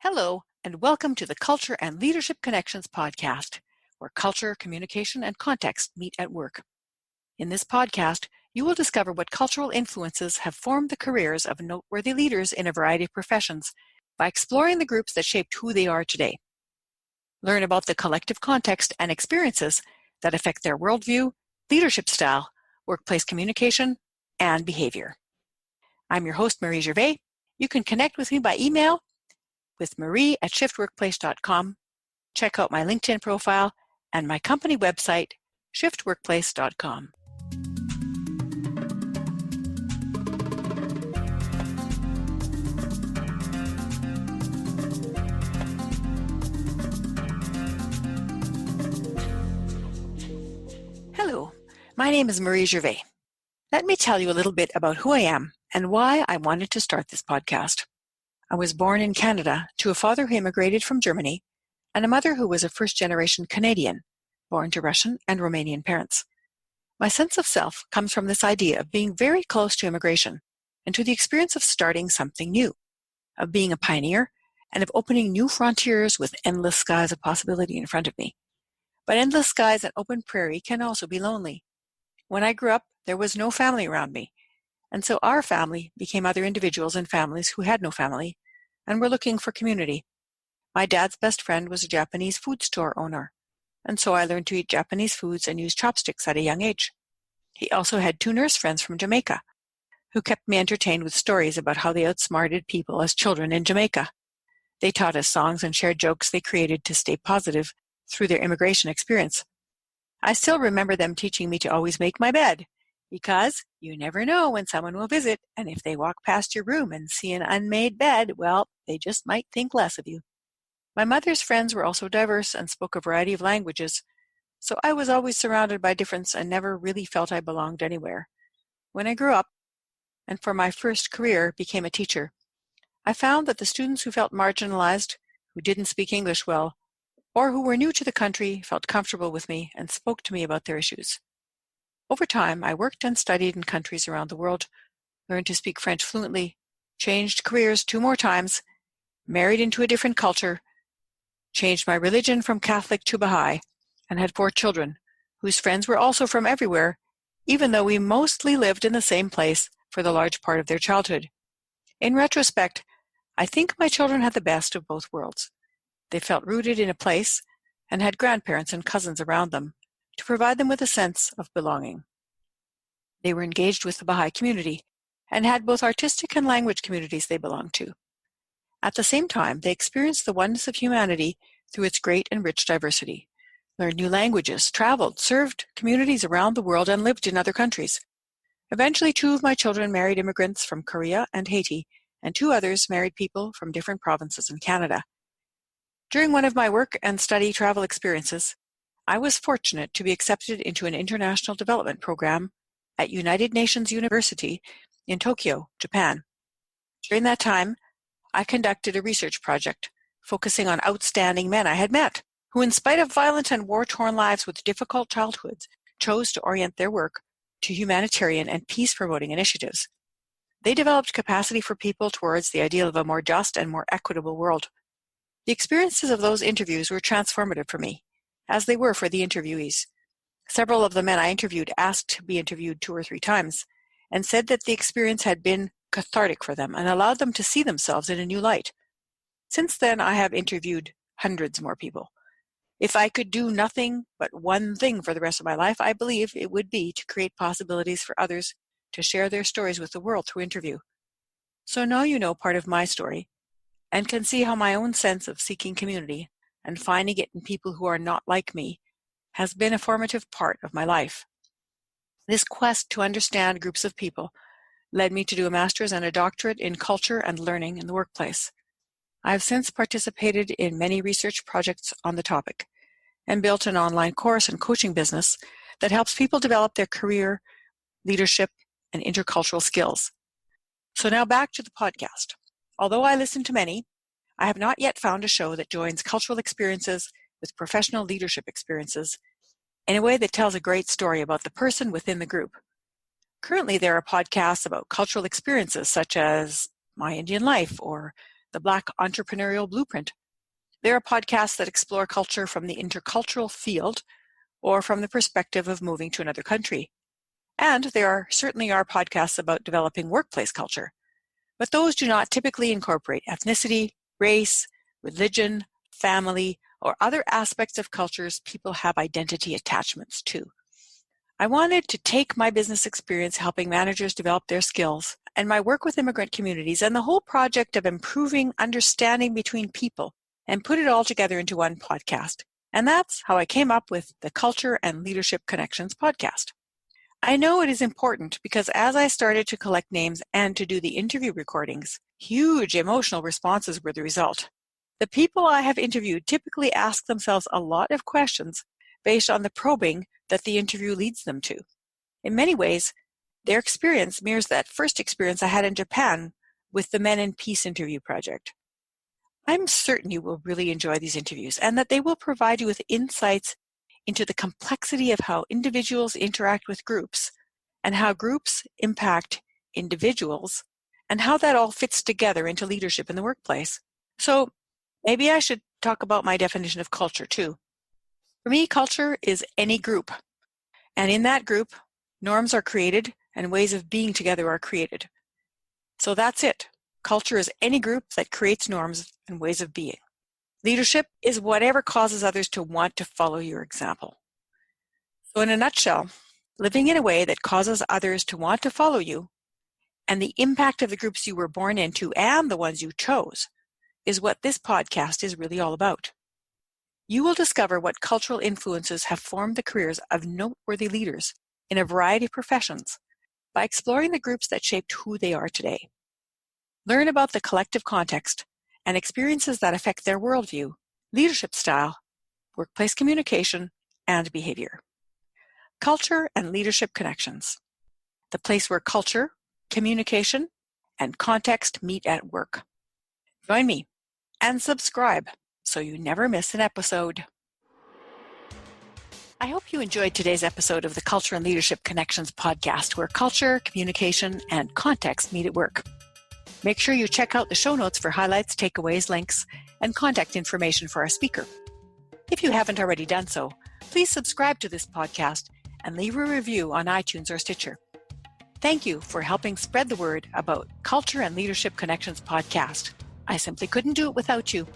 Hello, and welcome to the Culture and Leadership Connections podcast, where culture, communication, and context meet at work. In this podcast, you will discover what cultural influences have formed the careers of noteworthy leaders in a variety of professions by exploring the groups that shaped who they are today. Learn about the collective context and experiences that affect their worldview, leadership style, workplace communication, and behavior. I'm your host, Marie Gervais. You can connect with me by email with marie@shiftworkplace.com. Check out my LinkedIn profile and my company website, shiftworkplace.com. Hello, my name is Marie Gervais. Let me tell you a little bit about who I am and why I wanted to start this podcast. I was born in Canada to a father who immigrated from Germany and a mother who was a first-generation Canadian, born to Russian and Romanian parents. My sense of self comes from this idea of being very close to immigration and to the experience of starting something new, of being a pioneer, and of opening new frontiers with endless skies of possibility in front of me. But endless skies and open prairie can also be lonely. When I grew up, there was no family around me, and so our family became other individuals and families who had no family and were looking for community. My dad's best friend was a Japanese food store owner, and so I learned to eat Japanese foods and use chopsticks at a young age. He also had two nurse friends from Jamaica who kept me entertained with stories about how they outsmarted people as children in Jamaica. They taught us songs and shared jokes they created to stay positive through their immigration experience. I still remember them teaching me to always make my bed, because you never know when someone will visit, and if they walk past your room and see an unmade bed, well, they just might think less of you. My mother's friends were also diverse and spoke a variety of languages, so I was always surrounded by difference and never really felt I belonged anywhere. When I grew up, and for my first career became a teacher, I found that the students who felt marginalized, who didn't speak English well, or who were new to the country felt comfortable with me and spoke to me about their issues. Over time, I worked and studied in countries around the world, learned to speak French fluently, changed careers 2 more times, married into a different culture, changed my religion from Catholic to Baha'i, and had 4 children, whose friends were also from everywhere, even though we mostly lived in the same place for the large part of their childhood. In retrospect, I think my children had the best of both worlds. They felt rooted in a place and had grandparents and cousins around them to provide them with a sense of belonging. They were engaged with the Baha'i community and had both artistic and language communities they belonged to. At the same time, they experienced the oneness of humanity through its great and rich diversity, learned new languages, traveled, served communities around the world, and lived in other countries. Eventually, 2 of my children married immigrants from Korea and Haiti, and 2 others married people from different provinces in Canada. During one of my work and study travel experiences, I was fortunate to be accepted into an international development program at United Nations University in Tokyo, Japan. During that time, I conducted a research project focusing on outstanding men I had met, who in spite of violent and war-torn lives with difficult childhoods, chose to orient their work to humanitarian and peace-promoting initiatives. They developed capacity for people towards the ideal of a more just and more equitable world. The experiences of those interviews were transformative for me, as they were for the interviewees. Several of the men I interviewed asked to be interviewed 2 or 3 times, and said that the experience had been cathartic for them and allowed them to see themselves in a new light. Since then, I have interviewed hundreds more people. If I could do nothing but one thing for the rest of my life, I believe it would be to create possibilities for others to share their stories with the world through interview. So now you know part of my story, and can see how my own sense of seeking community and finding it in people who are not like me has been a formative part of my life. This quest to understand groups of people led me to do a master's and a doctorate in culture and learning in the workplace. I have since participated in many research projects on the topic and built an online course and coaching business that helps people develop their career, leadership, and intercultural skills. So now back to the podcast. Although I listen to many, I have not yet found a show that joins cultural experiences with professional leadership experiences in a way that tells a great story about the person within the group. Currently, there are podcasts about cultural experiences such as My Indian Life or The Black Entrepreneurial Blueprint. There are podcasts that explore culture from the intercultural field or from the perspective of moving to another country. And there certainly are podcasts about developing workplace culture. But those do not typically incorporate ethnicity, race, religion, family, or other aspects of cultures people have identity attachments to. I wanted to take my business experience helping managers develop their skills and my work with immigrant communities and the whole project of improving understanding between people and put it all together into one podcast. And that's how I came up with the Culture and Leadership Connections podcast. I know it is important because as I started to collect names and to do the interview recordings, huge emotional responses were the result. The people I have interviewed typically ask themselves a lot of questions based on the probing that the interview leads them to. In many ways, their experience mirrors that first experience I had in Japan with the Men in Peace interview project. I'm certain you will really enjoy these interviews and that they will provide you with insights into the complexity of how individuals interact with groups and how groups impact individuals and how that all fits together into leadership in the workplace. So maybe I should talk about my definition of culture too. For me, culture is any group. And in that group, norms are created and ways of being together are created. So that's it. Culture is any group that creates norms and ways of being. Leadership is whatever causes others to want to follow your example. So in a nutshell, living in a way that causes others to want to follow you and the impact of the groups you were born into and the ones you chose is what this podcast is really all about. You will discover what cultural influences have formed the careers of noteworthy leaders in a variety of professions by exploring the groups that shaped who they are today. Learn about the collective context and experiences that affect their worldview, leadership style, workplace communication, and behavior. Culture and Leadership Connections, the place where culture, communication, and context meet at work. Join me and subscribe so you never miss an episode. I hope you enjoyed today's episode of the Culture and Leadership Connections podcast, where culture, communication, and context meet at work. Make sure you check out the show notes for highlights, takeaways, links, and contact information for our speaker. If you haven't already done so, please subscribe to this podcast and leave a review on iTunes or Stitcher. Thank you for helping spread the word about Culture and Leadership Connections podcast. I simply couldn't do it without you.